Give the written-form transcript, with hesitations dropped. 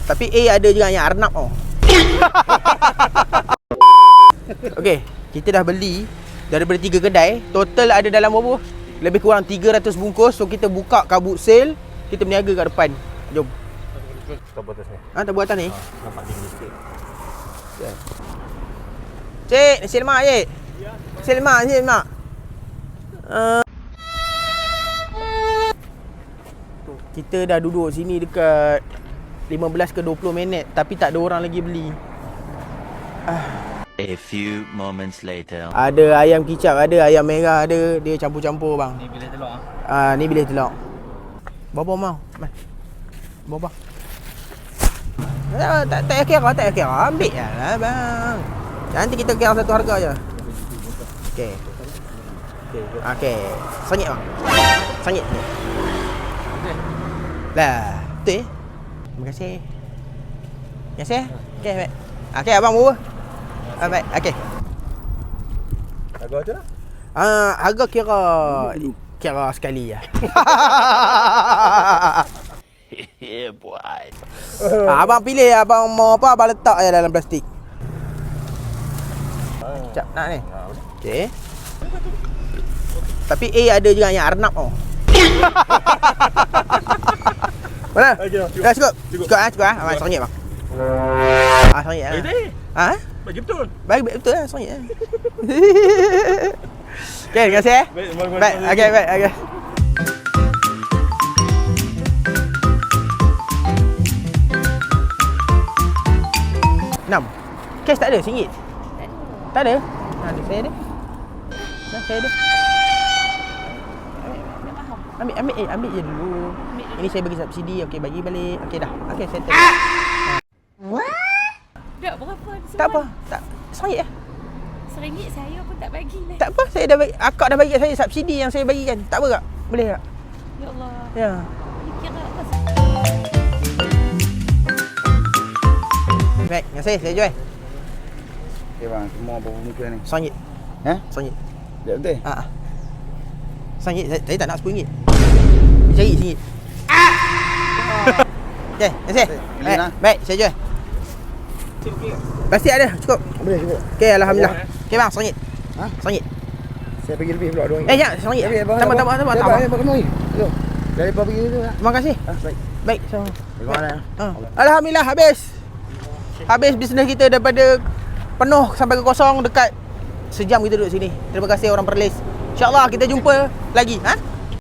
Tapi A ada juga yang Arnab oh. Okey, kita dah beli daripada 3 kedai. Total ada dalam berapa? Lebih kurang 300 bungkus. So kita buka kabut sale, kita berniaga kat depan. Jom. Tabur atas ni. Tabur atas ni. Nampak tinggi sikit. Cik, nasi lemak cik. Nasi lemak. Kita dah duduk sini dekat 15 ke 20 minit tapi tak ada orang lagi beli. A few moments later. Ada ayam kicap, ada ayam merah, ada. Dia campur-campur bang. Ni bilik telur Ni bilik telur. Bawa mau. Bawa. Tak kira. Ambil lah bang. Nanti kita kira satu harga je. Okey. Sengit bang. Sengit. Lah, betul eh? Terima kasih. Okey, baik. Okey, abang bawa. Baik, okey. Harga macam mana? Harga kira sekali ya. Yeah, boy. Abang pilih abang mau apa, abang letak je dalam plastik. Sekejap nak ni. Okey. Tapi A ada juga yang Arnab oh. Mana? Dah cukup. Cukup Abang RM1 bang. RM1 ah. Bagi betul. Bagi betul lah RM1 Okey, terima kasih Baik, okey. Enam. Cash tak ada RM1? Tak ada. Saya ada. Saya ada. Ambil je dulu. Ini saya bagi subsidi. Okey, bagi balik. Okey dah. Okey, settle. Dah berapa? Tak apa. Tak. RM1 RM1 saya pun tak bagi lah. Tak apa, saya dah bagi. Akak dah bagi kat saya subsidi yang saya bagikan. Tak apa kak? Boleh tak? Ya Allah. Ya. Ni kira apa? Baik, terima kasih. Saya jual. Okay bang, semua berapa muka ni? RM1. Ha? RM1. Tak betul? RM1. Saya tak nak RM10. Cari RM1. Okey, terima kasih. Baik, saya jual. Plastik ada, cukup. Boleh cukup. Okey, alhamdulillah. Okey bang, RM1. Ha? RM1. Saya pergi lebih pula RM2. Jangan, RM1. Tambah. Dari berapa pergi tu lah. Terima kasih. Baik. Baik, so. Bagaimana? Alhamdulillah habis. Habis bisnes kita daripada penuh sampai ke kosong dekat sejam kita duduk sini. Terima kasih orang Perlis. InsyaAllah kita jumpa lagi.